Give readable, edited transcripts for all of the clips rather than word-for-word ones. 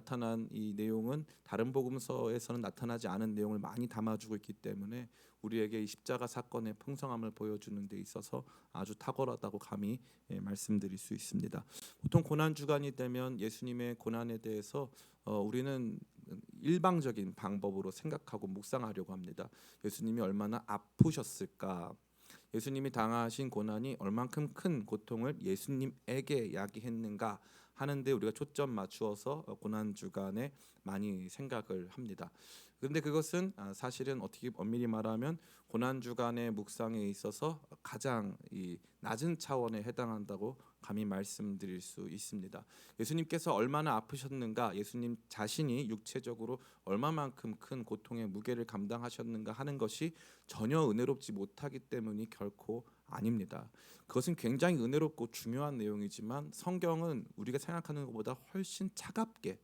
나타난 이 내용은 다른 복음서에서는 나타나지 않은 내용을 많이 담아주고 있기 때문에 우리에게 이 십자가 사건의 풍성함을 보여주는 데 있어서 아주 탁월하다고 감히 말씀드릴 수 있습니다. 보통 고난 주간이 되면 예수님의 고난에 대해서 우리는 일방적인 방법으로 생각하고 묵상하려고 합니다. 예수님이 얼마나 아프셨을까? 예수님이 당하신 고난이 얼만큼 큰 고통을 예수님에게 야기했는가 하는데 우리가 초점 맞추어서 고난 주간에 많이 생각을 합니다. 그런데 그것은 사실은 어떻게 엄밀히 말하면 고난 주간의 묵상에 있어서 가장 이 낮은 차원에 해당한다고 감히 말씀드릴 수 있습니다. 예수님께서 얼마나 아프셨는가, 예수님 자신이 육체적으로 얼마만큼 큰 고통의 무게를 감당하셨는가 하는 것이 전혀 은혜롭지 못하기 때문이 결코 아닙니다. 그것은 굉장히 은혜롭고 중요한 내용이지만 성경은 우리가 생각하는 것보다 훨씬 차갑게,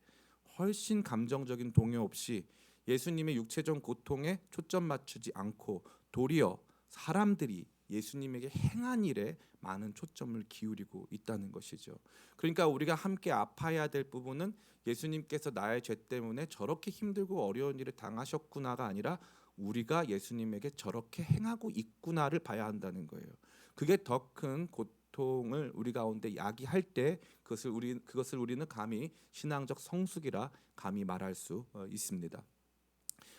훨씬 감정적인 동요 없이 예수님의 육체적 고통에 초점 맞추지 않고 도리어 사람들이 예수님에게 행한 일에 많은 초점을 기울이고 있다는 것이죠. 그러니까 우리가 함께 아파야 될 부분은 예수님께서 나의 죄 때문에 저렇게 힘들고 어려운 일을 당하셨구나가 아니라 우리가 예수님에게 저렇게 행하고 있구나를 봐야 한다는 거예요. 그게 더 큰 고통을 우리 가운데 야기할 때 그것을 우리는 감히 신앙적 성숙이라 감히 말할 수 있습니다.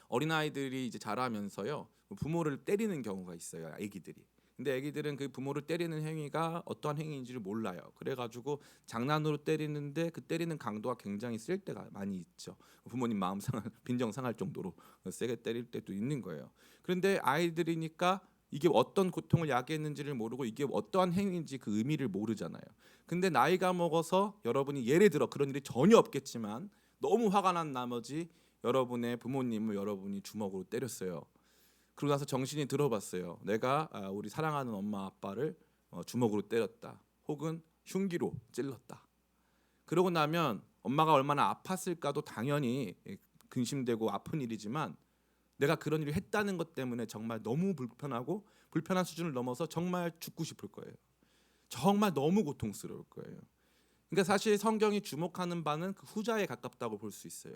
어린아이들이 이제 자라면서요, 부모를 때리는 경우가 있어요. 아기들이. 근데 아기들은 그 부모를 때리는 행위가 어떠한 행위인지를 몰라요. 그래가지고 장난으로 때리는데 그 때리는 강도가 굉장히 셀 때가 많이 있죠. 부모님 마음 상할, 빈정 상할 정도로 세게 때릴 때도 있는 거예요. 그런데 아이들이니까 이게 어떤 고통을 야기했는지를 모르고 이게 어떠한 행위인지 그 의미를 모르잖아요. 근데 나이가 먹어서 여러분이 예를 들어 그런 일이 전혀 없겠지만 너무 화가 난 나머지 여러분의 부모님을 여러분이 주먹으로 때렸어요. 그러고 나서 정신이 들어봤어요. 내가 우리 사랑하는 엄마 아빠를 주먹으로 때렸다. 혹은 흉기로 찔렀다. 그러고 나면 엄마가 얼마나 아팠을까도 당연히 근심되고 아픈 일이지만 내가 그런 일을 했다는 것 때문에 정말 너무 불편하고 불편한 수준을 넘어서 정말 죽고 싶을 거예요. 정말 너무 고통스러울 거예요. 그러니까 사실 성경이 주목하는 바는 그 후자에 가깝다고 볼 수 있어요.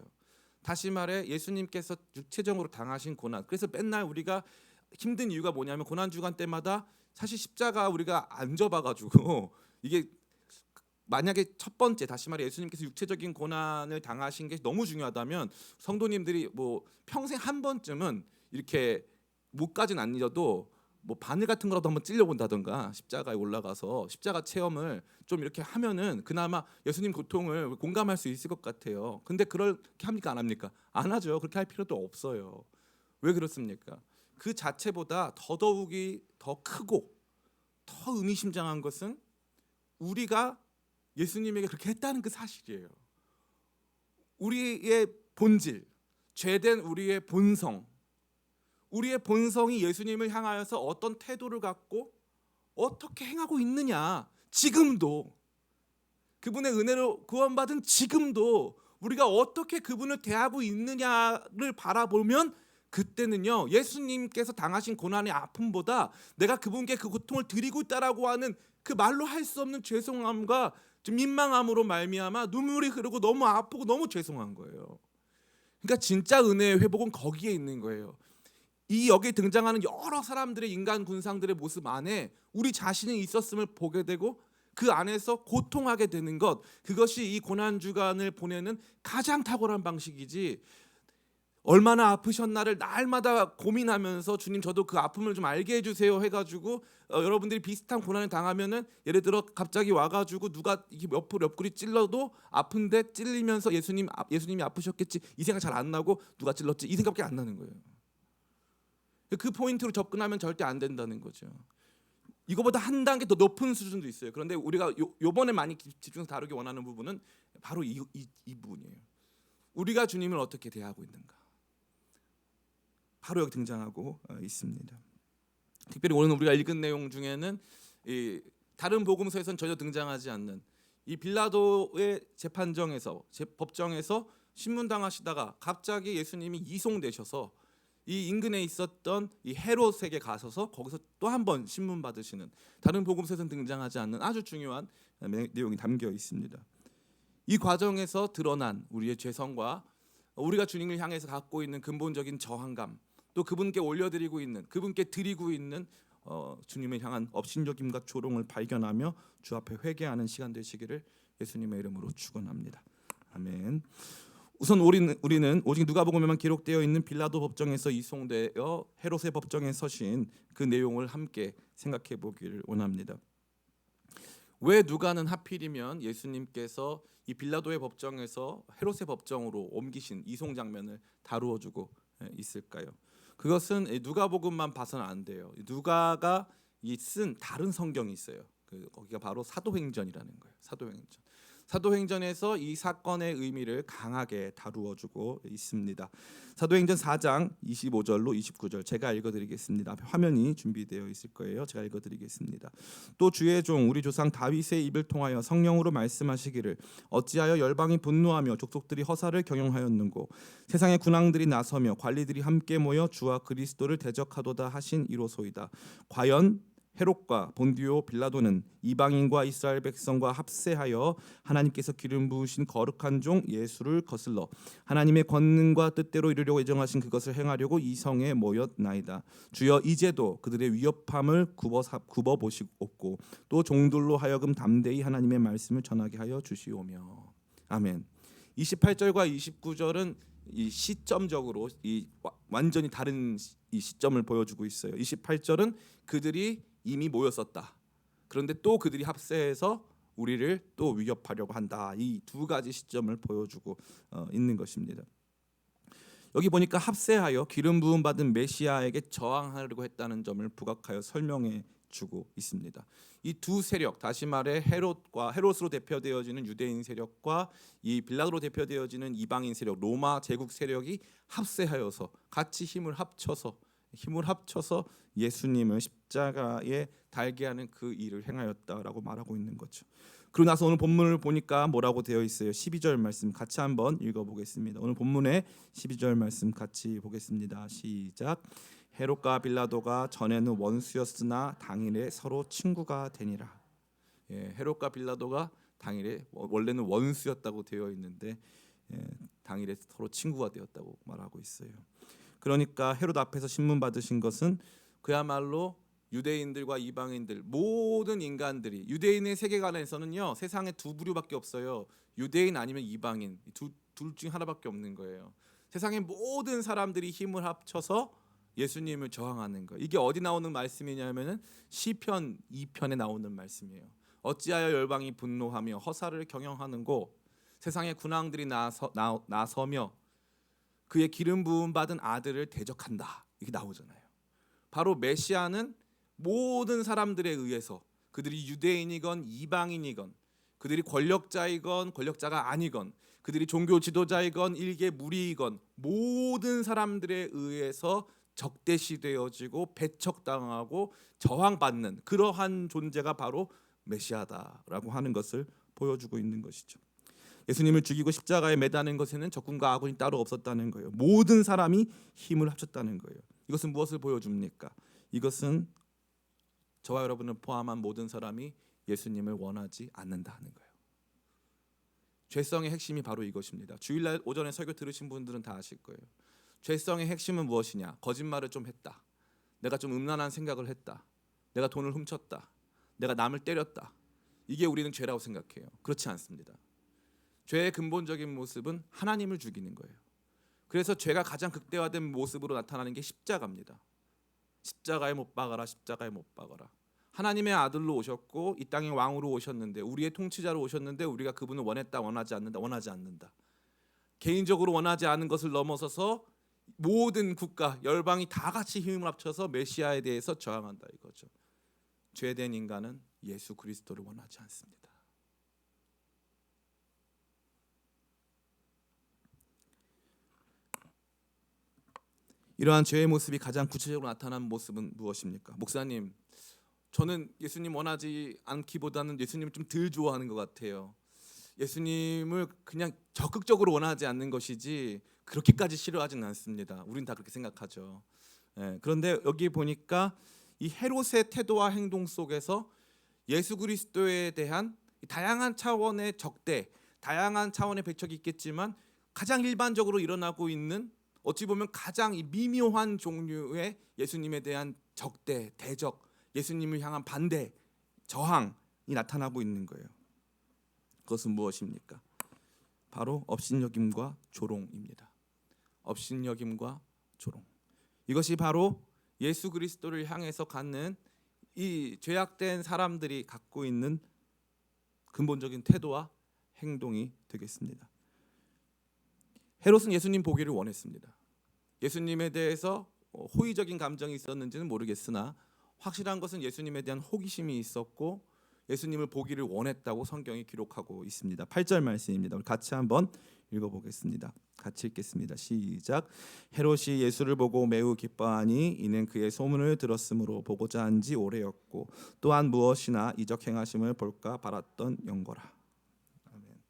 다시 말해 예수님께서 육체적으로 당하신 고난. 그래서 맨날 우리가 힘든 이유가 뭐냐면 고난 주간 때마다 사실 십자가 우리가 안 접어가지고 이게 만약에 첫 번째 다시 말해 예수님께서 육체적인 고난을 당하신 게 너무 중요하다면 성도님들이 뭐 평생 한 번쯤은 이렇게 목까지는 안 잊어도 뭐 바늘 같은 거라도 한번 찔려본다던가 십자가에 올라가서 십자가 체험을 좀 이렇게 하면은 그나마 예수님 고통을 공감할 수 있을 것 같아요. 근데 그렇게 합니까 안 합니까? 안 하죠. 그렇게 할 필요도 없어요. 왜 그렇습니까? 그 자체보다 더더욱이 더 크고 더 의미심장한 것은 우리가 예수님에게 그렇게 했다는 그 사실이에요. 우리의 본질, 죄된 우리의 본성, 우리의 본성이 예수님을 향하여서 어떤 태도를 갖고 어떻게 행하고 있느냐, 지금도 그분의 은혜로 구원받은 지금도 우리가 어떻게 그분을 대하고 있느냐를 바라보면 그때는요 예수님께서 당하신 고난의 아픔보다 내가 그분께 그 고통을 드리고 있다라고 하는 그 말로 할 수 없는 죄송함과 좀 민망함으로 말미암아 눈물이 흐르고 너무 아프고 너무 죄송한 거예요. 그러니까 진짜 은혜의 회복은 거기에 있는 거예요. 이 여기에 등장하는 여러 사람들의 인간 군상들의 모습 안에 우리 자신이 있었음을 보게 되고 그 안에서 고통하게 되는 것, 그것이 이 고난 주간을 보내는 가장 탁월한 방식이지 얼마나 아프셨나를 날마다 고민하면서 주님 저도 그 아픔을 좀 알게 해주세요 해가지고 여러분들이 비슷한 고난을 당하면은 예를 들어 갑자기 와가지고 누가 이게 옆구리 찔러도 아픈데 찔리면서 예수님이 아프셨겠지 이 생각 잘 안 나고 누가 찔렀지 이 생각밖에 안 나는 거예요. 그 포인트로 접근하면 절대 안 된다는 거죠. 이거보다 한 단계 더 높은 수준도 있어요. 그런데 우리가 요번에 많이 집중해서 다루기 원하는 부분은 바로 이 부분이에요. 우리가 주님을 어떻게 대하고 있는가. 바로 여기 등장하고 있습니다. 특별히 오늘 우리가 읽은 내용 중에는 이 다른 복음서에서는 전혀 등장하지 않는 이 빌라도의 법정에서 신문당하시다가 갑자기 예수님이 이송되셔서 이 인근에 있었던 이 헤롯에게 가셔서 거기서 또 한 번 신문 받으시는 다른 복음서에서는 등장하지 않는 아주 중요한 내용이 담겨 있습니다. 이 과정에서 드러난 우리의 죄성과 우리가 주님을 향해서 갖고 있는 근본적인 저항감, 또 그분께 올려드리고 있는, 그분께 드리고 있는 주님을 향한 업신여김과 조롱을 발견하며 주 앞에 회개하는 시간 되시기를 예수님의 이름으로 축원합니다. 아멘. 우선 우리는 오직 누가복음에만 기록되어 있는 빌라도 법정에서 이송되어 헤롯의 법정에 서신 그 내용을 함께 생각해 보기를 원합니다. 왜 누가는 하필이면 예수님께서 이 빌라도의 법정에서 헤롯의 법정으로 옮기신 이송 장면을 다루어 주고 있을까요? 그것은 누가복음만 봐서는 안 돼요. 누가가 쓴 다른 성경이 있어요. 거기가 바로 사도행전이라는 거예요. 사도행전에서 이 사건의 의미를 강하게 다루어 주고 있습니다. 사도행전 4장 25절로 29절 제가 읽어드리겠습니다. 화면이 준비되어 있을 거예요. 제가 읽어드리겠습니다. 또 주의 종 우리 조상 다윗의 입을 통하여 성령으로 말씀하시기를 어찌하여 열방이 분노하며 족속들이 허사를 경영하였는고 세상의 군왕들이 나서며 관리들이 함께 모여 주와 그리스도를 대적하도다 하신 이로소이다. 과연 헤롯과 본디오 빌라도는 이방인과 이스라엘 백성과 합세하여 하나님께서 기름 부으신 거룩한 종 예수를 거슬러 하나님의 권능과 뜻대로 이루려고 예정하신 그것을 행하려고 이 성에 모였나이다. 주여 이제도 그들의 위협함을 굽어 보시옵고 또 종들로 하여금 담대히 하나님의 말씀을 전하게 하여 주시오며. 아멘. 28절과 29절은 이 시점적으로 완전히 다른 이 시점을 보여주고 있어요. 28절은 그들이 이미 모였었다. 그런데 또 그들이 합세해서 우리를 또 위협하려고 한다. 이 두 가지 시점을 보여주고 있는 것입니다. 여기 보니까 합세하여 기름 부음 받은 메시아에게 저항하려고 했다는 점을 부각하여 설명해 주고 있습니다. 이 두 세력, 다시 말해 헤롯으로 대표되어지는 유대인 세력과 이 빌라도로 대표되어지는 이방인 세력, 로마 제국 세력이 합세하여서 같이 힘을 합쳐서 예수님을 십자가에 달게 하는 그 일을 행하였다라고 말하고 있는 거죠. 그러고 나서 오늘 본문을 보니까 뭐라고 되어 있어요? 12절 말씀 같이 한번 읽어보겠습니다. 오늘 본문의 12절 말씀 같이 보겠습니다. 시작. 헤롯과 빌라도가 전에는 원수였으나 당일에 서로 친구가 되니라. 헤롯과 빌라도가 당일에 원래는 원수였다고 되어 있는데 당일에 서로 친구가 되었다고 말하고 있어요. 그러니까 헤롯 앞에서 신문 받으신 것은 그야말로 유대인들과 이방인들 모든 인간들이 유대인의 세계관에서는요 세상에 두 부류밖에 없어요. 유대인 아니면 이방인 둘 중 하나밖에 없는 거예요. 세상의 모든 사람들이 힘을 합쳐서 예수님을 저항하는 거. 이게 어디 나오는 말씀이냐면은 시편 2편에 나오는 말씀이에요. 어찌하여 열방이 분노하며 허사를 경영하는고 세상의 군왕들이 나서며 그의 기름 부음 받은 아들을 대적한다. 이게 나오잖아요. 바로 메시아는 모든 사람들에 의해서 그들이 유대인이건 이방인이건 그들이 권력자이건 권력자가 아니건 그들이 종교 지도자이건 일개 무리이건 모든 사람들에 의해서 적대시되어지고 배척당하고 저항받는 그러한 존재가 바로 메시아다라고 하는 것을 보여주고 있는 것이죠. 예수님을 죽이고 십자가에 매다는 것에는 적군과 아군이 따로 없었다는 거예요. 모든 사람이 힘을 합쳤다는 거예요. 이것은 무엇을 보여줍니까? 이것은 저와 여러분을 포함한 모든 사람이 예수님을 원하지 않는다는 거예요. 죄성의 핵심이 바로 이것입니다. 주일날 오전에 설교 들으신 분들은 다 아실 거예요. 죄성의 핵심은 무엇이냐? 거짓말을 좀 했다. 내가 좀 음란한 생각을 했다. 내가 돈을 훔쳤다. 내가 남을 때렸다. 이게 우리는 죄라고 생각해요. 그렇지 않습니다. 죄의 근본적인 모습은 하나님을 죽이는 거예요. 그래서 죄가 가장 극대화된 모습으로 나타나는 게 십자가입니다. 십자가에 못 박아라. 십자가에 못 박아라. 하나님의 아들로 오셨고 이 땅의 왕으로 오셨는데 우리의 통치자로 오셨는데 우리가 그분을 원했다 원하지 않는다. 개인적으로 원하지 않은 것을 넘어서서 모든 국가 열방이 다 같이 힘을 합쳐서 메시아에 대해서 저항한다 이거죠. 죄된 인간은 예수 그리스도를 원하지 않습니다. 이러한 죄의 모습이 가장 구체적으로 나타난 모습은 무엇입니까? 목사님, 저는 예수님 원하지 않기보다는 예수님을 좀 덜 좋아하는 것 같아요. 예수님을 그냥 적극적으로 원하지 않는 것이지 그렇게까지 싫어하지는 않습니다. 우린 다 그렇게 생각하죠. 그런데 여기 보니까 이 헤롯의 태도와 행동 속에서 예수 그리스도에 대한 다양한 차원의 적대, 다양한 차원의 배척이 있겠지만 가장 일반적으로 일어나고 있는 어찌 보면 가장 이 미묘한 종류의 예수님에 대한 적대, 대적, 예수님을 향한 반대, 저항이 나타나고 있는 거예요. 그것은 무엇입니까? 바로 업신여김과 조롱입니다. 업신여김과 조롱. 이것이 바로 예수 그리스도를 향해서 갖는 이 죄악된 사람들이 갖고 있는 근본적인 태도와 행동이 되겠습니다. 헤롯은 예수님 보기를 원했습니다. 예수님에 대해서 호의적인 감정이 있었는지는 모르겠으나 확실한 것은 예수님에 대한 호기심이 있었고 예수님을 보기를 원했다고 성경이 기록하고 있습니다. 8절 말씀입니다. 우리 같이 한번 읽어보겠습니다. 같이 읽겠습니다. 시작. 헤롯이 예수를 보고 매우 기뻐하니 이는 그의 소문을 들었으므로 보고자 한 지 오래였고 또한 무엇이나 이적 행하심을 볼까 바랐던 영거라. 아멘.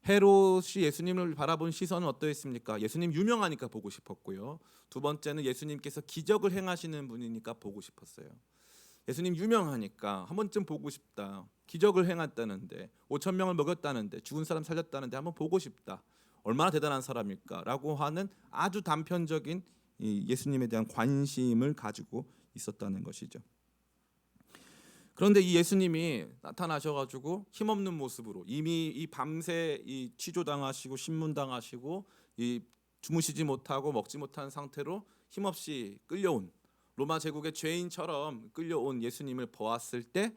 헤롯이 예수님을 바라본 시선은 어떠했습니까? 예수님 유명하니까 보고 싶었고요. 두 번째는 예수님께서 기적을 행하시는 분이니까 보고 싶었어요. 예수님 유명하니까 한 번쯤 보고 싶다. 기적을 행했다는데 5천 명을 먹였다는데 죽은 사람 살렸다는데 한번 보고 싶다. 얼마나 대단한 사람일까라고 하는 아주 단편적인 예수님에 대한 관심을 가지고 있었다는 것이죠. 그런데 이 예수님이 나타나셔가지고 힘없는 모습으로 이미 이 밤새 이 취조당하시고 신문당하시고 이 주무시지 못하고 먹지 못한 상태로 힘없이 끌려온 로마 제국의 죄인처럼 끌려온 예수님을 보았을 때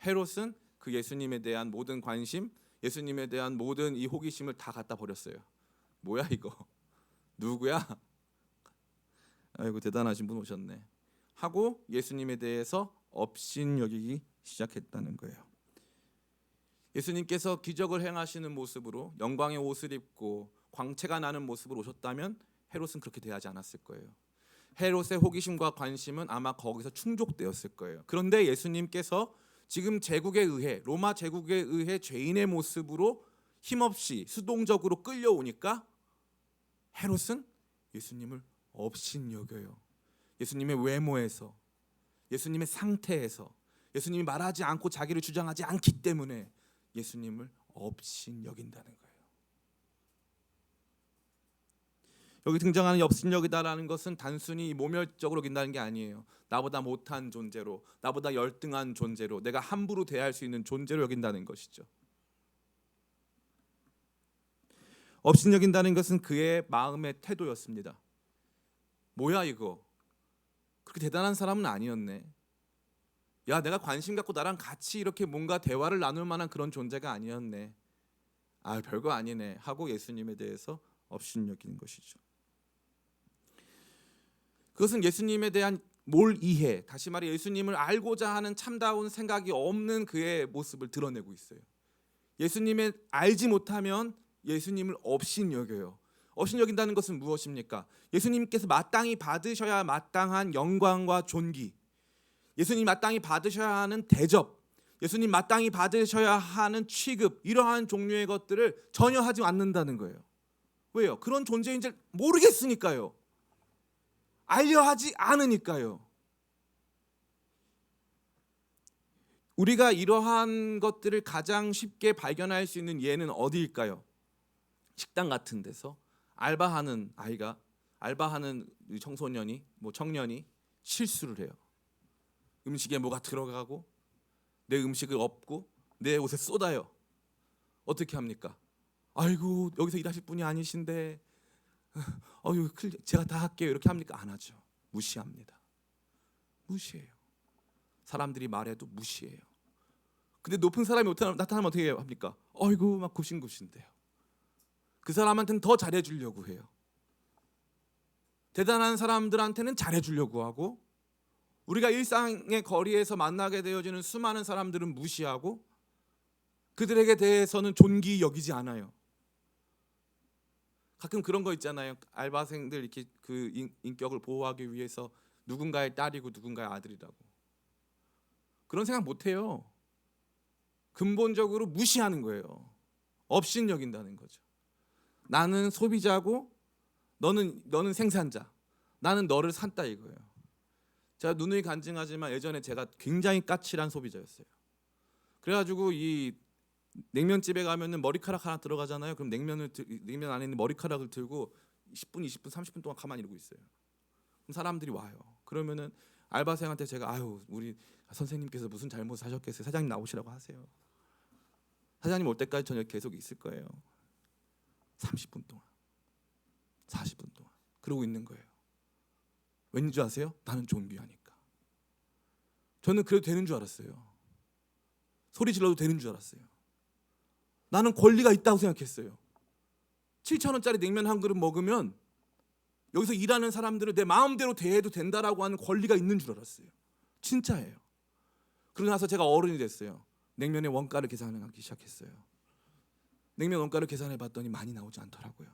헤롯은 그 예수님에 대한 모든 관심, 예수님에 대한 모든 이 호기심을 다 갖다 버렸어요. 뭐야 이거? 누구야? 아이고 대단하신 분 오셨네. 하고 예수님에 대해서 업신여기기 시작했다는 거예요. 예수님께서 기적을 행하시는 모습으로 영광의 옷을 입고 광채가 나는 모습으로 오셨다면 헤롯은 그렇게 대하지 않았을 거예요. 헤롯의 호기심과 관심은 아마 거기서 충족되었을 거예요. 그런데 예수님께서 지금 제국에 의해 로마 제국에 의해 죄인의 모습으로 힘없이 수동적으로 끌려오니까 헤롯은 예수님을 업신여겨요. 예수님의 외모에서, 예수님의 상태에서, 예수님이 말하지 않고 자기를 주장하지 않기 때문에 예수님을 업신여긴다는 거예요. 여기 등장하는 업신여기다라는 것은 단순히 모멸적으로 여긴다는 게 아니에요. 나보다 못한 존재로, 나보다 열등한 존재로, 내가 함부로 대할 수 있는 존재로 여긴다는 것이죠. 업신여긴다는 것은 그의 마음의 태도였습니다. 뭐야 이거? 그렇게 대단한 사람은 아니었네. 야, 내가 관심 갖고 나랑 같이 이렇게 뭔가 대화를 나눌 만한 그런 존재가 아니었네. 아, 별거 아니네 하고 예수님에 대해서 업신여기는 것이죠. 그것은 예수님에 대한 몰이해, 다시 말해 예수님을 알고자 하는 참다운 생각이 없는 그의 모습을 드러내고 있어요. 예수님을 알지 못하면 예수님을 업신여겨요. 업신여긴다는 것은 무엇입니까? 예수님께서 마땅히 받으셔야 마땅한 영광과 존귀, 예수님 마땅히 받으셔야 하는 대접, 예수님 마땅히 받으셔야 하는 취급, 이러한 종류의 것들을 전혀 하지 않는다는 거예요. 왜요? 그런 존재인지 모르겠으니까요. 알려하지 않으니까요. 우리가 이러한 것들을 가장 쉽게 발견할 수 있는 예는 어디일까요? 식당 같은 데서 알바하는 아이가, 알바하는 청소년이, 청년이 실수를 해요. 음식에 뭐가 들어가고 내 음식을 엎고 내 옷에 쏟아요. 어떻게 합니까? 아이고 여기서 일하실 분이 아니신데 제가 다 할게요. 이렇게 합니까? 안 하죠. 무시합니다. 무시해요. 사람들이 말해도 무시해요. 근데 높은 사람이 나타나면 어떻게 합니까? 아이고 막 굽신굽신대요. 그 사람한테는 더 잘해주려고 해요. 대단한 사람들한테는 잘해주려고 하고, 우리가 일상의 거리에서 만나게 되어지는 수많은 사람들은 무시하고 그들에게 대해서는 존귀 여기지 않아요. 가끔 그런 거 있잖아요. 알바생들 이렇게 그 인격을 보호하기 위해서 누군가의 딸이고 누군가의 아들이라고. 그런 생각 못 해요. 근본적으로 무시하는 거예요. 업신여긴다는 거죠. 나는 소비자고 너는 생산자. 나는 너를 샀다 이거예요. 제가 누누이 간증하지만 예전에 제가 굉장히 까칠한 소비자였어요. 그래가지고 이 냉면집에 가면은 머리카락 하나 들어가잖아요. 그럼 냉면 안에 있는 머리카락을 들고 10분, 20분, 30분 동안 가만히 이러고 있어요. 그럼 사람들이 와요. 그러면은 알바생한테 제가 아유 우리 선생님께서 무슨 잘못 하셨겠어요. 사장님 나오시라고 하세요. 사장님 올 때까지 저녁 계속 있을 거예요. 30분 동안, 40분 동안 그러고 있는 거예요. 왠지 아세요? 나는 존귀하니까. 저는 그래도 되는 줄 알았어요. 소리 질러도 되는 줄 알았어요. 나는 권리가 있다고 생각했어요. 7,000원짜리 냉면 한 그릇 먹으면 여기서 일하는 사람들을 내 마음대로 대해도 된다라고 하는 권리가 있는 줄 알았어요. 진짜예요. 그러고 나서 제가 어른이 됐어요. 냉면의 원가를 계산하기 시작했어요. 냉면 원가를 계산해 봤더니 많이 나오지 않더라고요.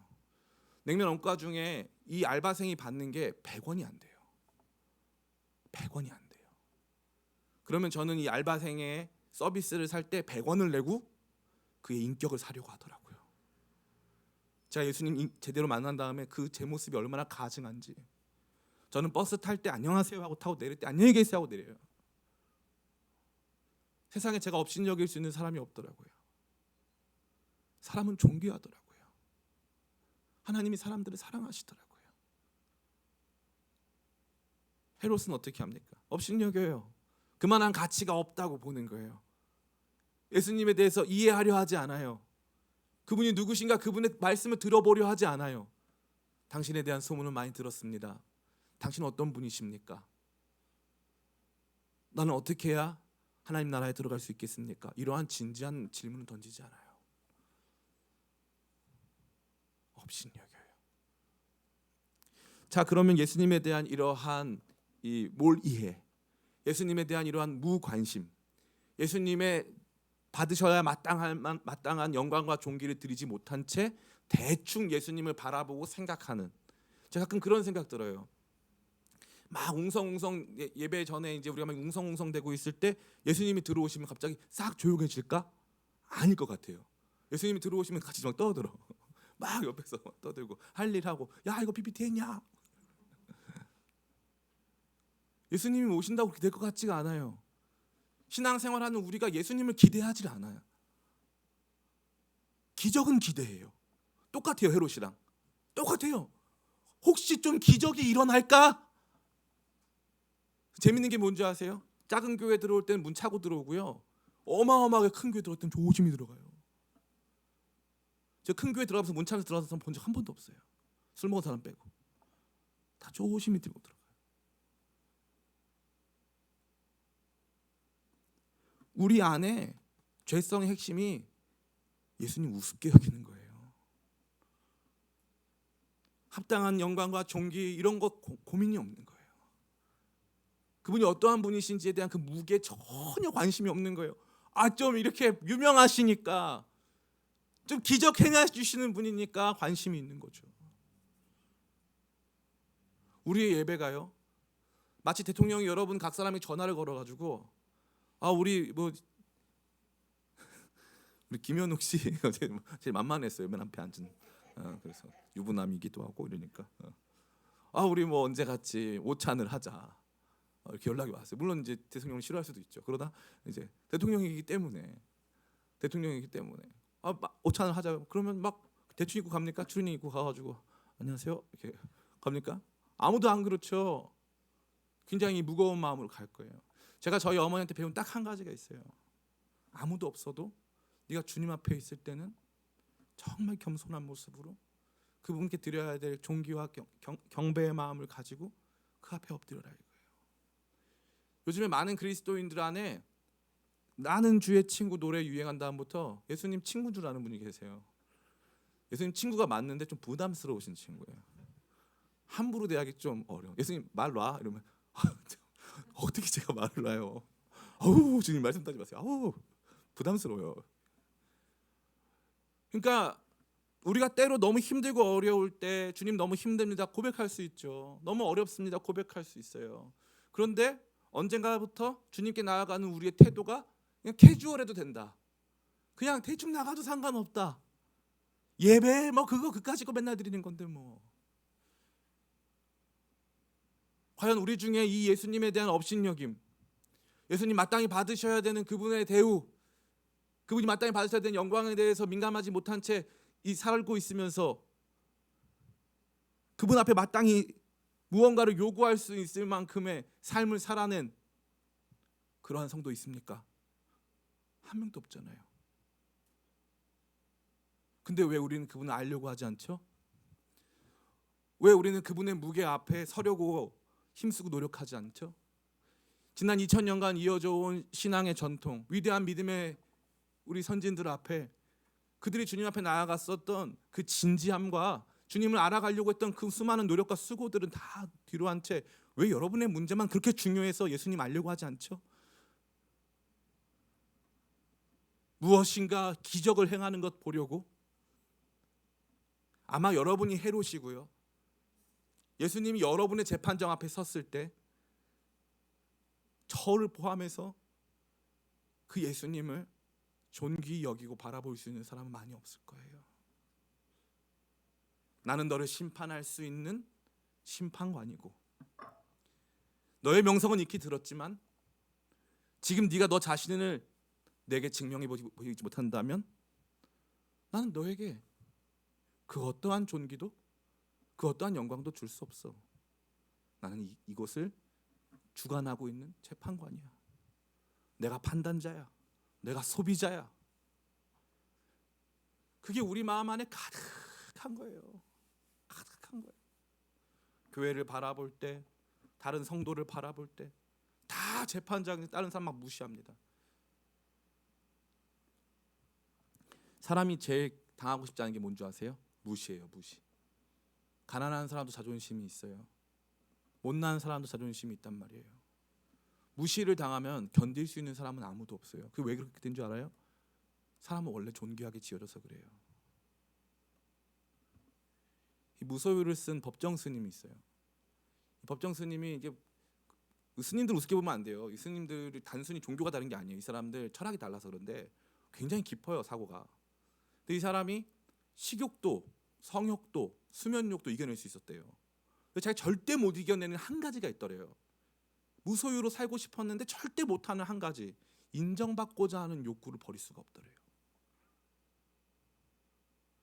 냉면 원가 중에 이 알바생이 받는 게 100원이 안 돼요. 100원이 안 돼요. 그러면 저는 이 알바생의 서비스를 살 때 100원을 내고 그의 인격을 사려고 하더라고요. 제가 예수님 제대로 만난 다음에 그 제 모습이 얼마나 가증한지. 저는 버스 탈 때 안녕하세요 하고 타고 내릴 때 안녕히 계세요 하고 내려요. 세상에 제가 업신여길 수 있는 사람이 없더라고요. 사람은 존귀하더라고요. 하나님이 사람들을 사랑하시더라고요. 헤롯은 어떻게 합니까? 업신여겨요. 그만한 가치가 없다고 보는 거예요. 예수님에 대해서 이해하려 하지 않아요. 그분이 누구신가 그분의 말씀을 들어보려 하지 않아요. 당신에 대한 소문을 많이 들었습니다. 당신은 어떤 분이십니까? 나는 어떻게 해야 하나님 나라에 들어갈 수 있겠습니까? 이러한 진지한 질문을 던지지 않아요. 업신여겨요. 자, 그러면 예수님에 대한 이러한 이 몰이해, 예수님에 대한 이러한 무관심, 예수님의 받으셔야 마땅한 영광과 존귀를 드리지 못한 채 대충 예수님을 바라보고 생각하는, 제가 가끔 그런 생각 들어요. 막 웅성웅성 예배 전에 이제 우리가 막 웅성웅성 되고 있을 때 예수님이 들어오시면 갑자기 싹 조용해질까? 아닐 것 같아요. 예수님이 들어오시면 같이 막 떠들어. 막 옆에서 떠들고 할 일 하고, 야 이거 PPT 했냐? 예수님이 오신다고 그렇게 될 것 같지가 않아요. 신앙생활하는 우리가 예수님을 기대하지 않아요. 기적은 기대해요. 똑같아요. 헤롯이랑 똑같아요. 혹시 좀 기적이 일어날까? 재밌는 게 뭔지 아세요? 작은 교회 들어올 때는 문 차고 들어오고요. 어마어마하게 큰 교회 들어올 때는 조심히 들어가요. 제가 큰 교회 들어가면서 문 차면서 들어가서 본 적 한 번도 없어요. 술 먹은 사람 빼고 다 조심히 들고 들어가요. 우리 안에 죄성의 핵심이 예수님 우습게 여기는 거예요. 합당한 영광과 존귀 이런 거 고민이 없는 거예요. 그분이 어떠한 분이신지에 대한 그 무게에 전혀 관심이 없는 거예요. 좀 이렇게 유명하시니까, 좀 기적 행해 주시는 분이니까 관심이 있는 거죠. 우리의 예배가요, 마치 대통령이 여러분 각 사람이 전화를 걸어가지고 우리 김현욱 씨 제일 만만했어요. 맨 앞에 앉은. 그래서 유부남이기도 하고 이러니까 우리 언제 같이 오찬을 하자. 이렇게 연락이 왔어요. 물론 이제 대통령이 싫어할 수도 있죠. 그러다 이제 대통령이기 때문에 오찬을 하자. 그러면 막 대충 입고 갑니까? 추리닝 입고 가가지고 안녕하세요 이렇게 갑니까? 아무도 안 그렇죠. 굉장히 무거운 마음으로 갈 거예요. 제가 저희 어머니한테 배운 딱 한 가지가 있어요. 아무도 없어도 네가 주님 앞에 있을 때는 정말 겸손한 모습으로 그분께 드려야 될 존귀와 경배의 마음을 가지고 그 앞에 엎드려라 이거예요. 요즘에 많은 그리스도인들 안에 나는 주의 친구 노래 유행한 다음부터 예수님 친구인 줄 아는 분이 계세요. 예수님 친구가 맞는데 좀 부담스러우신 친구예요. 함부로 대하기 좀 어려워. 예수님 말 놔 이러면 어떻게 제가 말을 놔요? 주님 말씀 따지 마세요. 부담스러워요. 그러니까 우리가 때로 너무 힘들고 어려울 때 주님 너무 힘듭니다 고백할 수 있죠. 너무 어렵습니다 고백할 수 있어요. 그런데 언젠가부터 주님께 나아가는 우리의 태도가 그냥 캐주얼해도 된다. 그냥 대충 나가도 상관없다. 예배 그거 그까짓 거 맨날 드리는 건데 과연 우리 중에 이 예수님에 대한 업신여김, 예수님 마땅히 받으셔야 되는 그분의 대우, 그분이 마땅히 받으셔야 되는 영광에 대해서 민감하지 못한 채 살고 있으면서 그분 앞에 마땅히 무언가를 요구할 수 있을 만큼의 삶을 살아낸 그러한 성도 있습니까? 한 명도 없잖아요. 근데 왜 우리는 그분을 알려고 하지 않죠? 왜 우리는 그분의 무게 앞에 서려고 힘쓰고 노력하지 않죠? 지난 2000년간 이어져 온 신앙의 전통, 위대한 믿음의 우리 선진들 앞에, 그들이 주님 앞에 나아갔었던 그 진지함과 주님을 알아가려고 했던 그 수많은 노력과 수고들은 다 뒤로 한 채 왜 여러분의 문제만 그렇게 중요해서 예수님 알려고 하지 않죠? 무엇인가 기적을 행하는 것 보려고? 아마 여러분이 해로시고요, 예수님이 여러분의 재판정 앞에 섰을 때 저를 포함해서 그 예수님을 존귀히 여기고 바라볼 수 있는 사람은 많이 없을 거예요. 나는 너를 심판할 수 있는 심판관이고, 너의 명성은 익히 들었지만 지금 네가 너 자신을 내게 증명해 보이지 못한다면 나는 너에게 그 어떠한 존귀도 그 어떠한 영광도 줄 수 없어. 나는 이곳을 주관하고 있는 재판관이야. 내가 판단자야. 내가 소비자야. 그게 우리 마음 안에 가득한 거예요. 가득한 거예요. 교회를 바라볼 때, 다른 성도를 바라볼 때 다 재판장이 다른 사람 막 무시합니다. 사람이 제일 당하고 싶지 않은 게 뭔지 아세요? 무시예요. 무시. 가난한 사람도 자존심이 있어요. 못난 사람도 자존심이 있단 말이에요. 무시를 당하면 견딜 수 있는 사람은 아무도 없어요. 그게 왜 그렇게 된 줄 알아요? 사람은 원래 존귀하게 지어져서 그래요. 이 무소유를 쓴 법정 스님이 있어요. 이 법정 스님이 이제 스님들 우습게 보면 안 돼요. 이 스님들이 단순히 종교가 다른 게 아니에요. 이 사람들 철학이 달라서 그런데 굉장히 깊어요, 사고가. 근데 이 사람이 식욕도, 성욕도, 수면욕도 이겨낼 수 있었대요. 근데 자기 절대 못 이겨내는 한 가지가 있더래요. 무소유로 살고 싶었는데 절대 못하는 한 가지, 인정받고자 하는 욕구를 버릴 수가 없더래요.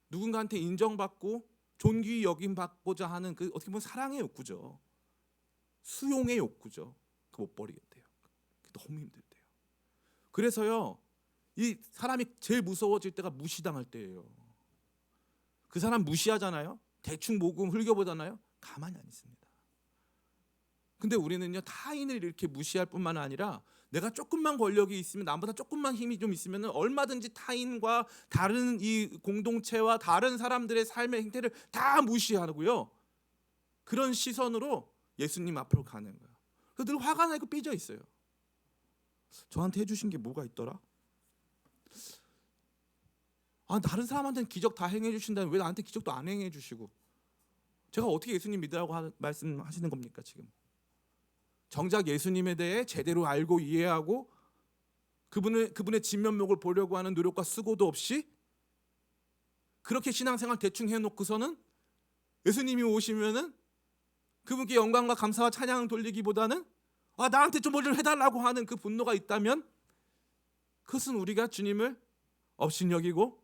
누군가한테 인정받고 존귀 여김받고자 하는 그 어떻게 보면 사랑의 욕구죠. 수용의 욕구죠. 그거 못 버리겠대요. 너무 힘들대요. 그래서요, 이 사람이 제일 무서워질 때가 무시당할 때예요. 그 사람 무시하잖아요. 대충 모금 흘겨보잖아요. 가만히 안 있습니다. 근데 우리는요, 타인을 이렇게 무시할 뿐만 아니라 내가 조금만 권력이 있으면, 남보다 조금만 힘이 좀 있으면 얼마든지 타인과 다른 이 공동체와 다른 사람들의 삶의 행태를 다 무시하고요, 그런 시선으로 예수님 앞으로 가는 거예요. 그래서 늘 화가 나고 삐져 있어요. 저한테 해주신 게 뭐가 있더라? 다른 사람한테는 기적 다 행해 주신다면 왜 나한테 기적도 안 행해 주시고, 제가 어떻게 예수님 믿으라고 말씀하시는 겁니까 지금? 정작 예수님에 대해 제대로 알고 이해하고 그분의 진면목을 보려고 하는 노력과 수고도 없이 그렇게 신앙생활 대충 해놓고서는 예수님이 오시면은 그분께 영광과 감사와 찬양을 돌리기보다는 나한테 좀 뭘 해달라고 하는 그 분노가 있다면, 그것은 우리가 주님을 업신여기고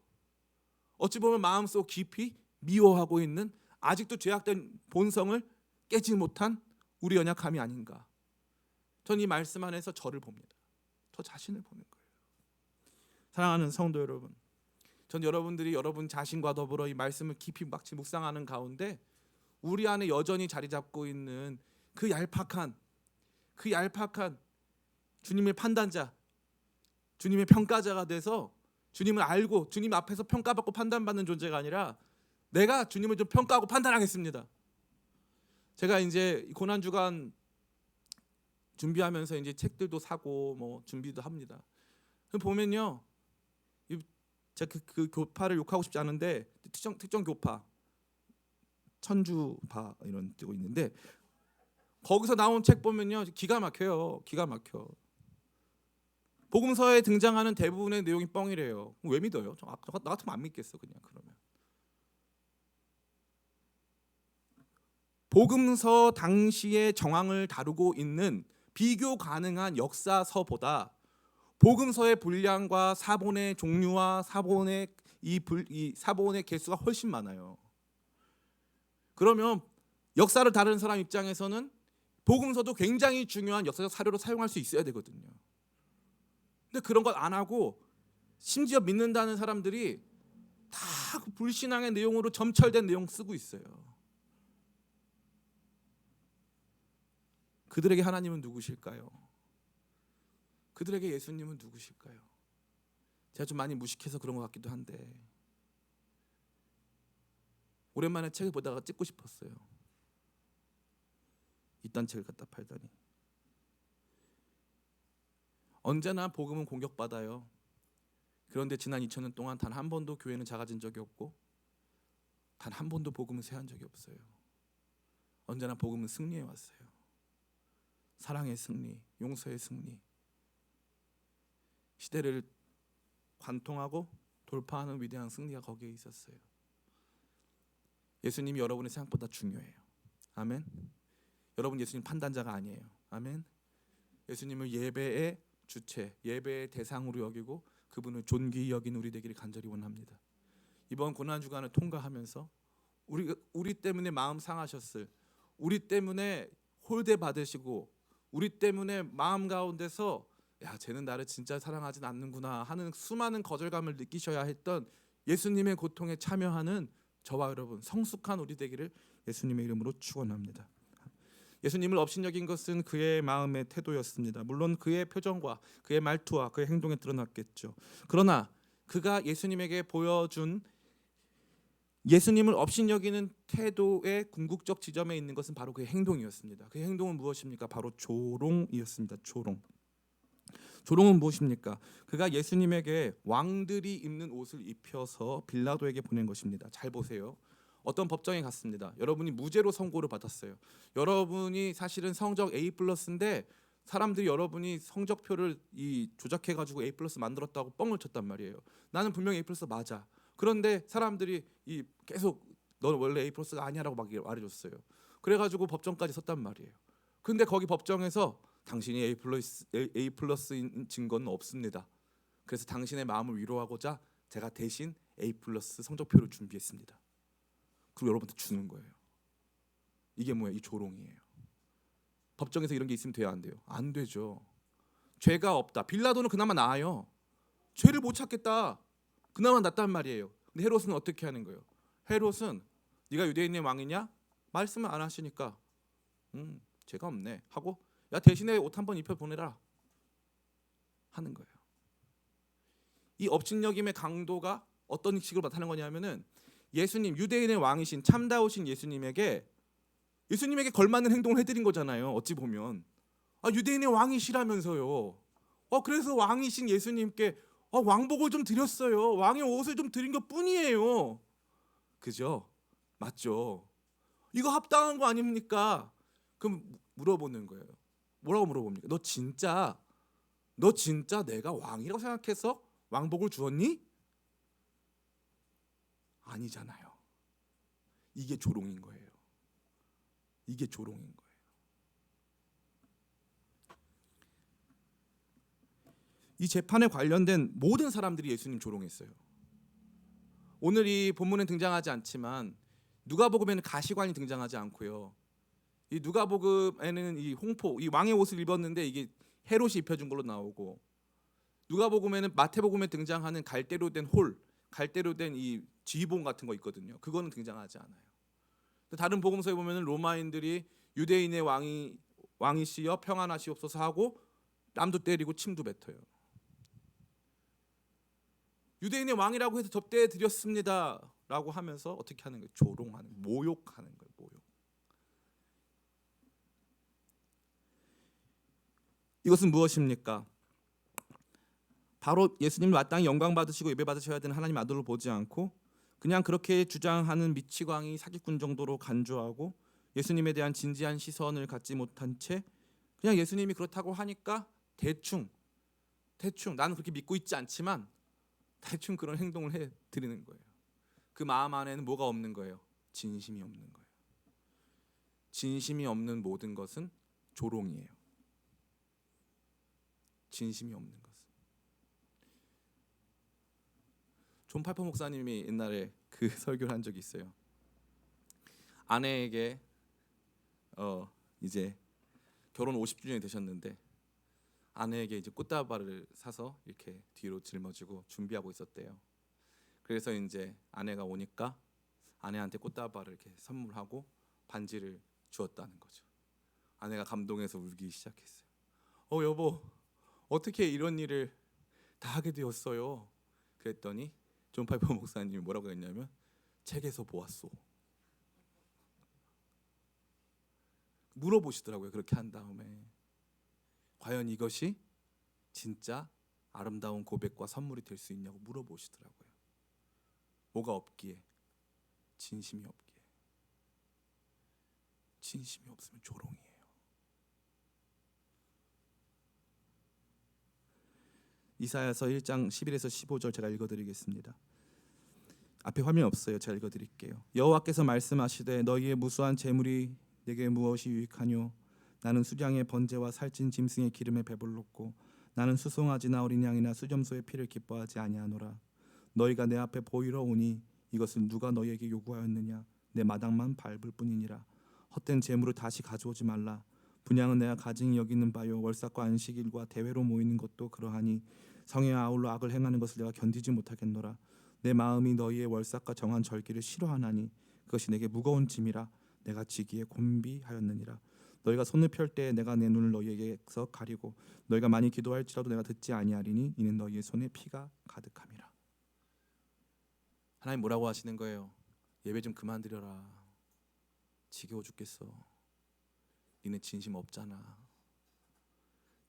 어찌 보면 마음속 깊이 미워하고 있는, 아직도 죄악된 본성을 깨지 못한 우리 연약함이 아닌가. 전 이 말씀 안에서 저를 봅니다. 저 자신을 보는 거예요. 사랑하는 성도 여러분, 전 여러분들이 여러분 자신과 더불어 이 말씀을 깊이 묵상하는 가운데 우리 안에 여전히 자리 잡고 있는 그 얄팍한 주님의 판단자, 주님의 평가자가 돼서 주님을 알고 주님 앞에서 평가받고 판단받는 존재가 아니라 내가 주님을 좀 평가하고 판단하겠습니다. 제가 이제 고난 주간 준비하면서 이제 책들도 사고 뭐 준비도 합니다. 보면요, 제가 그 교파를 욕하고 싶지 않은데 특정 교파, 천주파 이런 뜨고 있는데 거기서 나온 책 보면요, 기가 막혀요. 기가 막혀. 복음서에 등장하는 대부분의 내용이 뻥이래요. 왜 믿어요? 나 같으면 안 믿겠어 그냥. 그러면 복음서 당시의 정황을 다루고 있는 비교 가능한 역사서보다 복음서의 분량과 사본의 종류와 사본의 이 사본의 개수가 훨씬 많아요. 그러면 역사를 다루는 사람 입장에서는 복음서도 굉장히 중요한 역사적 사료로 사용할 수 있어야 되거든요. 근데 그런 걸 안 하고 심지어 믿는다는 사람들이 다 불신앙의 내용으로 점철된 내용 쓰고 있어요. 그들에게 하나님은 누구실까요? 그들에게 예수님은 누구실까요? 제가 좀 많이 무식해서 그런 것 같기도 한데 오랜만에 책을 보다가 찍고 싶었어요. 이딴 책을 갖다 팔다니. 언제나 복음은 공격받아요. 그런데 지난 2000년 동안 단 한 번도 교회는 작아진 적이 없고 단 한 번도 복음은 쇠한 적이 없어요. 언제나 복음은 승리해 왔어요. 사랑의 승리, 용서의 승리. 시대를 관통하고 돌파하는 위대한 승리가 거기에 있었어요. 예수님이 여러분의 생각보다 중요해요. 아멘. 여러분 예수님 판단자가 아니에요. 아멘. 예수님을 예배의 주체, 예배의 대상으로 여기고 그분을 존귀히 여기는 우리 되기를 간절히 원합니다. 이번 고난 주간을 통과하면서 우리 때문에 마음 상하셨을, 우리 때문에 홀대 받으시고, 우리 때문에 마음 가운데서 야 쟤는 나를 진짜 사랑하진 않는구나 하는 수많은 거절감을 느끼셔야 했던 예수님의 고통에 참여하는 저와 여러분 성숙한 우리 되기를 예수님의 이름으로 축원합니다. 예수님을 업신여긴 것은 그의 마음의 태도였습니다. 물론 그의 표정과 그의 말투와 그의 행동에 드러났겠죠. 그러나 그가 예수님에게 보여준 예수님을 업신여기는 태도의 궁극적 지점에 있는 것은 바로 그의 행동이었습니다. 그의 행동은 무엇입니까? 바로 조롱이었습니다. 조롱은 무엇입니까? 그가 예수님에게 왕들이 입는 옷을 입혀서 빌라도에게 보낸 것입니다. 잘 보세요. 어떤 법정에 갔습니다. 여러분이 무죄로 선고를 받았어요. 여러분이 사실은 성적 A+인데 사람들이 여러분이 성적표를 조작해가지고 A+ 만들었다고 뻥을 쳤단 말이에요. 나는 분명히 A+ 맞아. 그런데 사람들이 계속 넌 원래 A+가 아니야라고 막 말해줬어요. 그래가지고 법정까지 섰단 말이에요. 근데 거기 법정에서 당신이 A+인 증거는 없습니다. 그래서 당신의 마음을 위로하고자 제가 대신 A+ 성적표를 준비했습니다. 그리고 여러분한테 주는 거예요. 이게 뭐예요? 이 조롱이에요. 법정에서 이런 게 있으면 돼요, 안 돼요? 안 되죠. 죄가 없다. 빌라도는 그나마 나아요. 죄를 못 찾겠다. 그나마 낫단 말이에요. 근데 헤롯은 어떻게 하는 거예요? 헤롯은 네가 유대인의 왕이냐? 말씀을 안 하시니까 죄가 없네 하고 야 대신에 옷 한번 입혀 보내라 하는 거예요. 이 업신여김의 강도가 어떤 식으로 나타나는 거냐면은 예수님 유대인의 왕이신 참다우신 예수님에게 걸맞는 행동을 해드린 거잖아요. 어찌 보면 유대인의 왕이시라면서요. 그래서 왕이신 예수님께 왕복을 좀 드렸어요. 왕의 옷을 좀 드린 것 뿐이에요. 그죠? 맞죠? 이거 합당한 거 아닙니까? 그럼 물어보는 거예요. 뭐라고 물어봅니까? 너 진짜 내가 왕이라고 생각해서 왕복을 주었니? 아니잖아요. 이게 조롱인 거예요. 이게 조롱인 거예요. 이 재판에 관련된 모든 사람들이 예수님 조롱했어요. 오늘 이 본문에 등장하지 않지만 누가복음에는 가시관이 등장하지 않고요. 이 누가복음에는 이 홍포, 이 왕의 옷을 입었는데 이게 헤롯이 입혀준 걸로 나오고, 누가복음에는 마태복음에 등장하는 갈대로 된 갈대로 된 이 지휘봉 같은 거 있거든요. 그거는 등장하지 않아요. 다른 복음서에 보면은 로마인들이 유대인의 왕이시여 평안하시옵소서 하고 뺨도 때리고 침도 뱉어요. 유대인의 왕이라고 해서 접대해 드렸습니다라고 하면서 어떻게 하는 거예요? 조롱하는, 모욕하는 거예요. 모욕. 이것은 무엇입니까? 바로 예수님이 마땅히 영광 받으시고 예배 받으셔야 되는 하나님 아들로 보지 않고 그냥 그렇게 주장하는 미치광이 사기꾼 정도로 간주하고 예수님에 대한 진지한 시선을 갖지 못한 채 그냥 예수님이 그렇다고 하니까 대충 나는 그렇게 믿고 있지 않지만 대충 그런 행동을 해 드리는 거예요. 그 마음 안에는 뭐가 없는 거예요? 진심이 없는 거예요. 진심이 없는 모든 것은 조롱이에요. 진심이 없는 것은. 존 파이퍼 목사님이 옛날에 그 설교를 한 적이 있어요. 아내에게 이제 결혼 50주년이 되셨는데 아내에게 이제 꽃다발을 사서 이렇게 뒤로 짊어지고 준비하고 있었대요. 그래서 이제 아내가 오니까 아내한테 꽃다발을 이렇게 선물하고 반지를 주었다는 거죠. 아내가 감동해서 울기 시작했어요. 여보, 어떻게 이런 일을 다 하게 되었어요? 그랬더니 존 파이퍼 목사님이 뭐라고 했냐면 책에서 보았소. 물어보시더라고요. 그렇게 한 다음에 과연 이것이 진짜 아름다운 고백과 선물이 될 수 있냐고 물어보시더라고요. 뭐가 없기에? 진심이 없기에. 진심이 없으면 조롱이에요. 이사야서 1장 11에서 15절 제가 읽어드리겠습니다. 앞에 화면 없어요. 제가 읽어드릴게요. 여호와께서 말씀하시되 너희의 무수한 재물이 내게 무엇이 유익하뇨? 나는 수량의 번제와 살찐 짐승의 기름에 배불렀고 나는 수송아지나 어린 양이나 수점소의 피를 기뻐하지 아니하노라. 너희가 내 앞에 보이러 오니 이것을 누가 너희에게 요구하였느냐? 내 마당만 밟을 뿐이니라. 헛된 재물을 다시 가져오지 말라. 분향은 내가 가증히 여기는 바요 월삭과 안식일과 대회로 모이는 것도 그러하니 성에 아울러 악을 행하는 것을 내가 견디지 못하겠노라. 내 마음이 너희의 월삭과 정한 절기를 싫어하나니 그것이 내게 무거운 짐이라 내가 지기에 곤비하였느니라. 너희가 손을 펼 때에 내가 내 눈을 너희에게서 가리고 너희가 많이 기도할지라도 내가 듣지 아니하리니 이는 너희의 손에 피가 가득함이라. 하나님 뭐라고 하시는 거예요? 예배 좀 그만 드려라. 지겨워 죽겠어. 니네 진심 없잖아.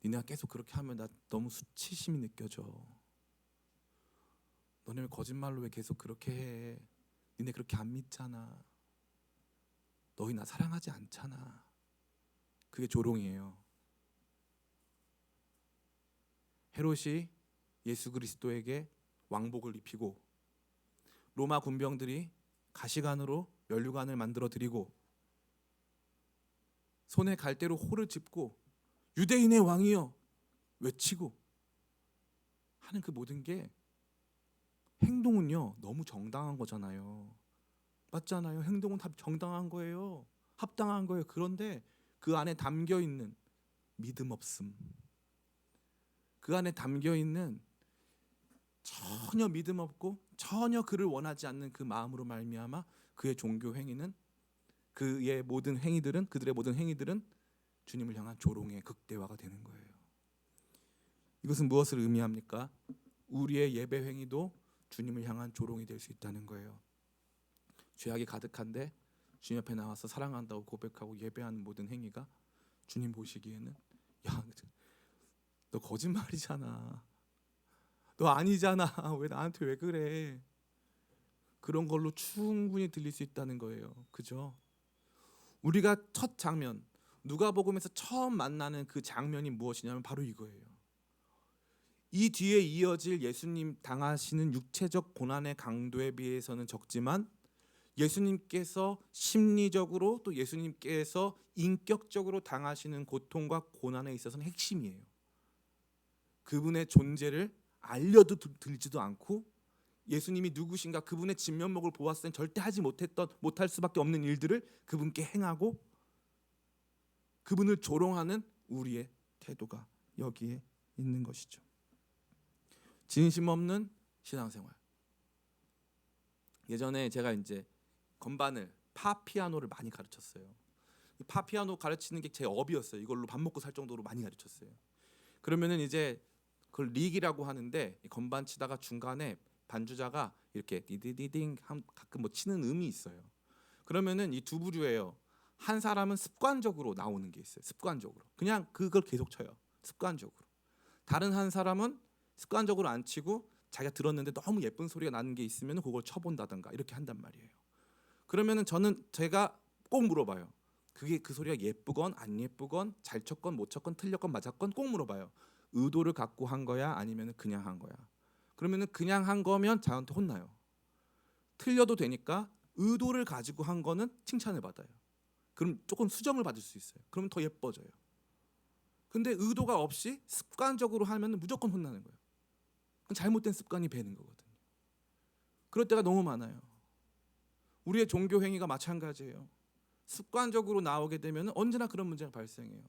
니네가 계속 그렇게 하면 나 너무 수치심이 느껴져. 너네 왜 거짓말로 왜 계속 그렇게 해? 니네 그렇게 안 믿잖아. 너희 나 사랑하지 않잖아. 그게 조롱이에요. 헤롯이 예수 그리스도에게 왕복을 입히고 로마 군병들이 가시관으로 면류관을 만들어 드리고 손에 갈대로 호를 짚고 유대인의 왕이여 외치고 하는 그 모든 게 행동은요 너무 정당한 거잖아요. 맞잖아요. 행동은 다 정당한 거예요. 합당한 거예요. 그런데 그 안에 담겨 있는 믿음 없음, 그 안에 담겨 있는 전혀 믿음 없고 전혀 그를 원하지 않는 그 마음으로 말미암아 그의 종교 행위는 그들의 모든 행위들은 주님을 향한 조롱의 극대화가 되는 거예요. 이것은 무엇을 의미합니까? 우리의 예배 행위도 주님을 향한 조롱이 될 수 있다는 거예요. 죄악이 가득한데 주님 앞에 나와서 사랑한다고 고백하고 예배하는 모든 행위가 주님 보시기에는 야, 너 거짓말이잖아. 너 아니잖아. 왜 나한테 왜 그래? 그런 걸로 충분히 들릴 수 있다는 거예요. 그죠? 우리가 첫 장면, 누가복음에서 처음 만나는 그 장면이 무엇이냐면 바로 이거예요. 이 뒤에 이어질 예수님 당하시는 육체적 고난의 강도에 비해서는 적지만 예수님께서 심리적으로 또 예수님께서 인격적으로 당하시는 고통과 고난에 있어서는 핵심이에요. 그분의 존재를 알려도 들지도 않고 예수님이 누구신가 그분의 진면목을 보았을 땐 절대 하지 못할 수밖에 없는 일들을 그분께 행하고 그분을 조롱하는 우리의 태도가 여기에 있는 것이죠. 진심 없는 신앙생활. 예전에 제가 이제 건반을 파피아노를 많이 가르쳤어요. 파피아노 가르치는 게 제 업이었어요. 이걸로 밥 먹고 살 정도로 많이 가르쳤어요. 그러면은 이제 그걸 릭이라고 하는데 건반 치다가 중간에 반주자가 이렇게 디디디딩 가끔 뭐 치는 음이 있어요. 그러면은 이 두 부류예요. 한 사람은 습관적으로 나오는 게 있어요. 습관적으로 그냥 그걸 계속 쳐요. 습관적으로. 다른 한 사람은 습관적으로 안 치고 자기가 들었는데 너무 예쁜 소리가 나는 게 있으면 그걸 쳐본다든가 이렇게 한단 말이에요. 그러면은 제가 꼭 물어봐요. 그게 그 소리가 예쁘건 안 예쁘건 잘 쳤건 못 쳤건 틀렸건 맞았건 꼭 물어봐요. 의도를 갖고 한 거야 아니면 그냥 한 거야. 그러면은 그냥 한 거면 저한테 혼나요. 틀려도 되니까 의도를 가지고 한 거는 칭찬을 받아요. 그럼 조금 수정을 받을 수 있어요. 그러면 더 예뻐져요. 근데 의도가 없이 습관적으로 하면 무조건 혼나는 거예요. 그건 잘못된 습관이 배는 거거든요. 그럴 때가 너무 많아요. 우리의 종교 행위가 마찬가지예요. 습관적으로 나오게 되면 언제나 그런 문제가 발생해요.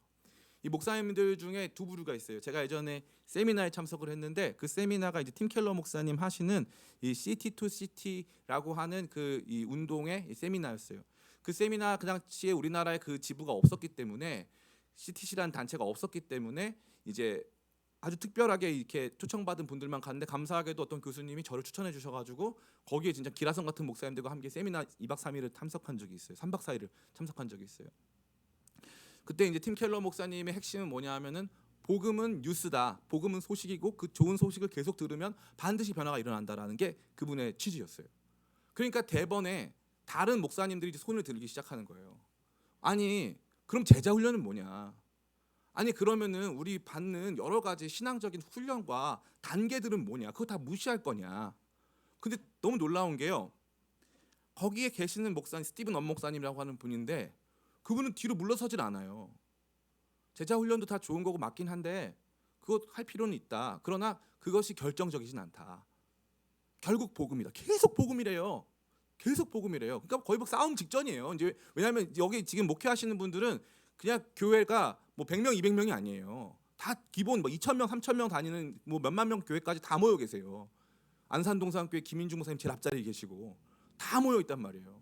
이 목사님들 중에 두 부류가 있어요. 제가 예전에 세미나에 참석을 했는데 그 세미나가 이제 팀 켈러 목사님 하시는 이 시티 투 시티라고 하는 그 이 운동의 세미나였어요. 그 세미나 그 당시에 우리나라에 그 지부가 없었기 때문에 CTC라는 단체가 없었기 때문에 이제 아주 특별하게 이렇게 초청받은 분들만 갔는데 감사하게도 어떤 교수님이 저를 추천해 주셔가지고 거기에 진짜 기라성 같은 목사님들과 함께 세미나 2박 3일을 참석한 적이 있어요. 3박 4일을 참석한 적이 있어요. 그때 이제 팀 켈러 목사님의 핵심은 뭐냐 하면은 복음은 뉴스다. 복음은 소식이고 그 좋은 소식을 계속 들으면 반드시 변화가 일어난다라는 게 그분의 취지였어요. 그러니까 대번에 다른 목사님들이 이제 손을 들기 시작하는 거예요. 아니 그럼 제자 훈련은 뭐냐? 아니 그러면은 우리 받는 여러 가지 신앙적인 훈련과 단계들은 뭐냐? 그거 다 무시할 거냐? 근데 너무 놀라운 게요. 거기에 계시는 목사님 스티븐 엄 목사님이라고 하는 분인데 그분은 뒤로 물러서질 않아요. 제자 훈련도 다 좋은 거고 맞긴 한데 그거 할 필요는 있다. 그러나 그것이 결정적이진 않다. 결국 복음이다. 계속 복음이래요. 계속 복음이래요. 그러니까 거의 뭐 싸움 직전이에요. 이제 왜냐하면 여기 지금 목회하시는 분들은 그냥 교회가 뭐 100명, 200명이 아니에요. 다 기본 뭐 2,000명, 3,000명 다니는 뭐 몇만 명 교회까지 다 모여 계세요. 안산동산교회 김인중 목사님 제일 앞자리에 계시고 다 모여 있단 말이에요.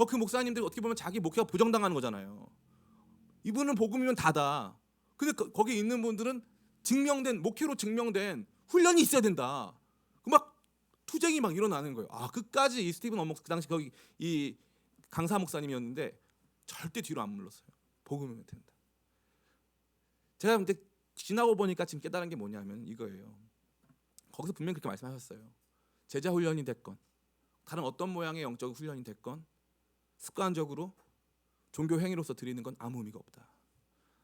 그 목사님들이 어떻게 보면 자기 목회가 부정당하는 거잖아요. 이분은 복음이면 다다. 근데 거기 있는 분들은 증명된 목회로 증명된 훈련이 있어야 된다. 막 투쟁이 막 일어나는 거예요. 끝까지 이 스티븐 어목 그 당시 거기 이 강사 목사님이었는데 절대 뒤로 안 물렀어요. 복음이면 된다. 제가 근데 지나고 보니까 지금 깨달은 게 뭐냐면 이거예요. 거기서 분명히 그렇게 말씀하셨어요. 제자 훈련이 됐건 다른 어떤 모양의 영적 훈련이 됐건 습관적으로 종교 행위로서 드리는 건 아무 의미가 없다.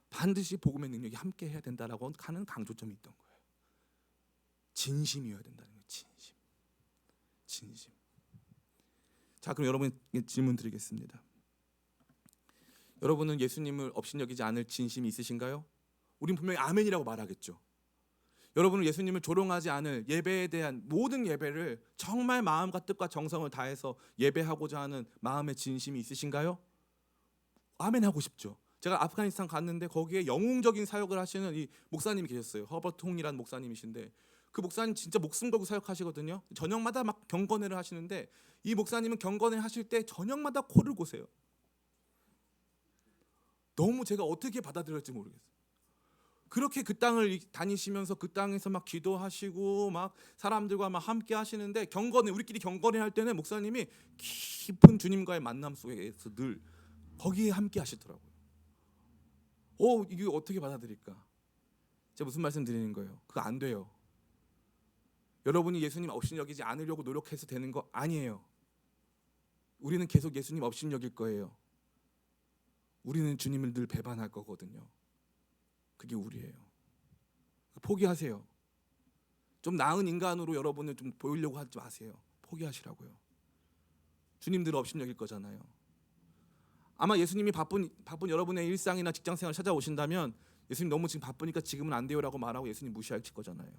반드시 복음의 능력이 함께 해야 된다라고 하는 강조점이 있던 거예요. 진심이어야 된다는 거예요. 진심. 자, 그럼 여러분께 질문 드리겠습니다. 여러분은 예수님을 업신여기지 않을 진심이 있으신가요? 우린 분명히 아멘이라고 말하겠죠. 여러분은 예수님을 조롱하지 않을 예배에 대한 모든 예배를 정말 마음과 뜻과 정성을 다해서 예배하고자 하는 마음의 진심이 있으신가요? 아멘 하고 싶죠. 제가 아프가니스탄 갔는데 거기에 영웅적인 사역을 하시는 이 목사님이 계셨어요. 허버트 홍이라는 목사님이신데 그 목사님 진짜 목숨 걸고 사역하시거든요. 저녁마다 막 경건회를 하시는데 이 목사님은 경건회 하실 때 저녁마다 코를 고세요. 너무 제가 어떻게 받아들일지 모르겠어요. 그렇게 그 땅을 다니시면서 그 땅에서 막 기도하시고 막 사람들과 막 함께 하시는데 우리끼리 경건회 할 때는 목사님이 깊은 주님과의 만남 속에서 늘 거기에 함께 하시더라고요. 이거 어떻게 받아들일까? 제가 무슨 말씀 드리는 거예요? 그거 안 돼요. 여러분이 예수님 업신여기지 않으려고 노력해서 되는 거 아니에요. 우리는 계속 예수님 업신여길 거예요. 우리는 주님을 늘 배반할 거거든요. 그게 우리예요. 포기하세요. 좀 나은 인간으로 여러분을 좀 보이려고 하지 마세요. 포기하시라고요. 주님들 업신여길 거잖아요. 아마 예수님이 바쁜 여러분의 일상이나 직장생활 찾아오신다면 예수님 너무 지금 바쁘니까 지금은 안 돼요라고 말하고 예수님 무시하실 거잖아요.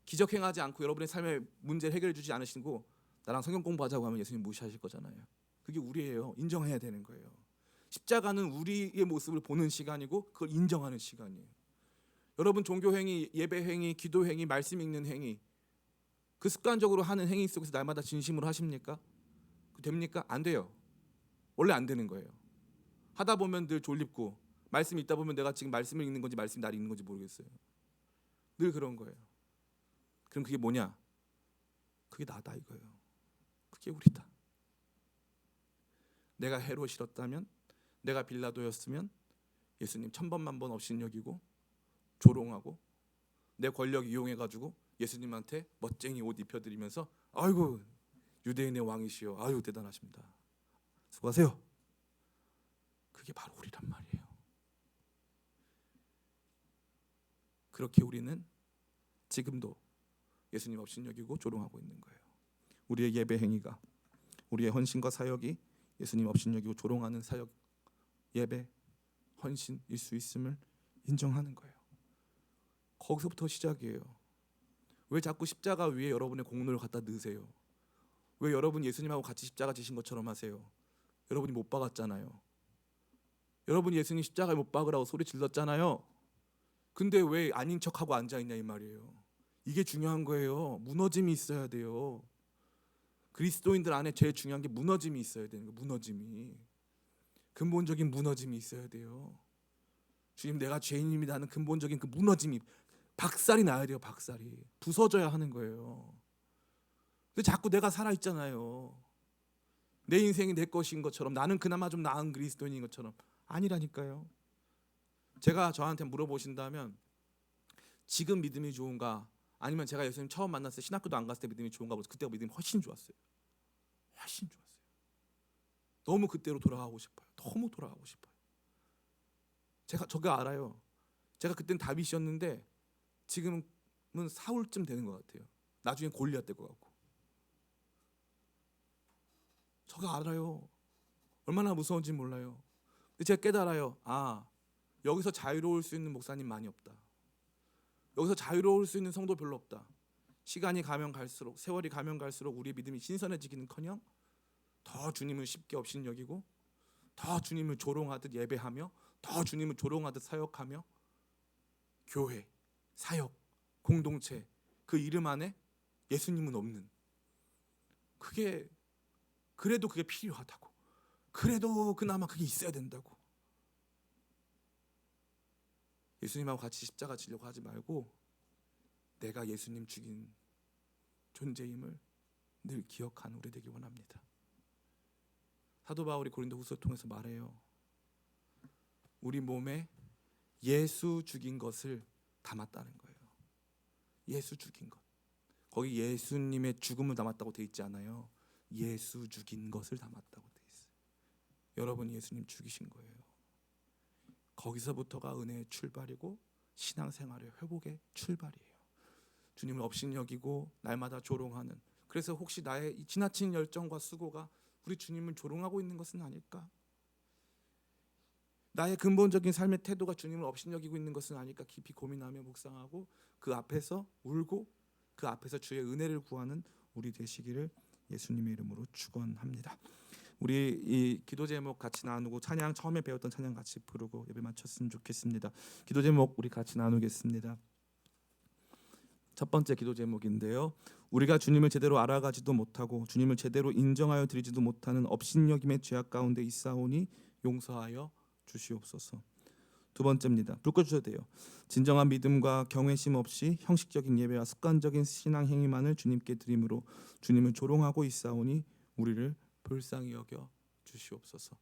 기적 행하지 않고 여러분의 삶의 문제를 해결해 주지 않으시고 나랑 성경 공부하자고 하면 예수님 무시하실 거잖아요. 그게 우리예요. 인정해야 되는 거예요. 십자가는 우리의 모습을 보는 시간이고 그걸 인정하는 시간이에요. 여러분 종교 행위, 예배 행위, 기도 행위, 말씀 읽는 행위 그 습관적으로 하는 행위 속에서 날마다 진심으로 하십니까? 됩니까? 안 돼요. 원래 안 되는 거예요. 하다 보면 늘 졸립고 말씀 읽다 보면 내가 지금 말씀을 읽는 건지 말씀이 나를 읽는 건지 모르겠어요. 늘 그런 거예요. 그럼 그게 뭐냐? 그게 나다 이거예요. 그게 우리다. 내가 헤롯이었다면 내가 빌라도였으면 예수님 1000번만 업신여기고 조롱하고 내 권력 이용해가지고 예수님한테 멋쟁이 옷 입혀드리면서 아이고 유대인의 왕이시여 아유 대단하십니다. 수고하세요. 그게 바로 우리란 말이에요. 그렇게 우리는 지금도 예수님 업신여기고 조롱하고 있는 거예요. 우리의 예배 행위가 우리의 헌신과 사역이 예수님 업신여기고 조롱하는 사역, 예배, 헌신일 수 있음을 인정하는 거예요. 거기서부터 시작이에요. 왜 자꾸 십자가 위에 여러분의 공로를 갖다 넣으세요? 왜 여러분 예수님하고 같이 십자가 지신 것처럼 하세요? 여러분이 못 박았잖아요. 여러분이 예수님 십자가에 못 박으라고 소리 질렀잖아요. 근데 왜 아닌 척하고 앉아있냐 이 말이에요. 이게 중요한 거예요. 무너짐이 있어야 돼요. 그리스도인들 안에 제일 중요한 게 무너짐이 있어야 되는 거예요. 무너짐이. 근본적인 무너짐이 있어야 돼요. 주님, 내가 죄인입니다는 근본적인 그 무너짐이 박살이 나야 돼요. 박살이 부서져야 하는 거예요. 근데 자꾸 내가 살아있잖아요. 내 인생이 내 것인 것처럼, 나는 그나마 좀 나은 그리스도인인 것처럼. 아니라니까요. 제가 저한테 물어보신다면 지금 믿음이 좋은가, 아니면 제가 예수님 처음 만났을 때 신학교도 안 갔을 때 믿음이 좋은가, 그때가 믿음이 훨씬 좋았어요. 훨씬 좋았어요. 너무 그때로 돌아가고 싶어요. 너무 돌아가고 싶어요. 제가 알아요. 제가 그때는 다윗이었는데 지금은 사울쯤 되는 것 같아요. 나중에 골리앗 될 것 같고. 제가 알아요. 얼마나 무서운지 몰라요. 근데 제가 깨달아요. 여기서 자유로울 수 있는 목사님 많이 없다. 여기서 자유로울 수 있는 성도 별로 없다. 시간이 가면 갈수록, 세월이 가면 갈수록 우리의 믿음이 신선해지기는커녕 더 주님을 쉽게 업신여기고, 더 주님을 조롱하듯 예배하며, 더 주님을 조롱하듯 사역하며, 교회, 사역, 공동체, 그 이름 안에 예수님은 없는, 그래도 그게 필요하다고, 그래도 그나마 그게 있어야 된다고. 예수님하고 같이 십자가 지려고 하지 말고 내가 예수님 죽인 존재임을 늘 기억하는 우리 되기 원합니다. 사도 바울이 고린도후서를 통해서 말해요. 우리 몸에 예수 죽인 것을 담았다는 거예요. 예수 죽인 것. 거기 예수님의 죽음을 담았다고 돼 있지 않아요. 예수 죽인 것을 담았다고 돼 있어요. 여러분이 예수님 죽이신 거예요. 거기서부터가 은혜의 출발이고 신앙생활의 회복의 출발이에요. 주님을 업신여기고 날마다 조롱하는, 그래서 혹시 나의 이 지나친 열정과 수고가 우리 주님을 조롱하고 있는 것은 아닐까? 나의 근본적인 삶의 태도가 주님을 업신여기고 있는 것은 아닐까? 깊이 고민하며 묵상하고 그 앞에서 울고 그 앞에서 주의 은혜를 구하는 우리 되시기를 예수님의 이름으로 축원합니다. 우리 이 기도 제목 같이 나누고 찬양, 처음에 배웠던 찬양 같이 부르고 예배 마쳤으면 좋겠습니다. 기도 제목 우리 같이 나누겠습니다. 첫 번째 기도 제목인데요. 우리가 주님을 제대로 알아가지도 못하고 주님을 제대로 인정하여 드리지도 못하는 업신여김의 죄악 가운데 있사오니 용서하여 주시옵소서. 두 번째입니다. 불 꺼주셔도 돼요. 진정한 믿음과 경외심 없이 형식적인 예배와 습관적인 신앙 행위만을 주님께 드림으로 주님을 조롱하고 있사오니 우리를 불쌍히 여겨 주시옵소서.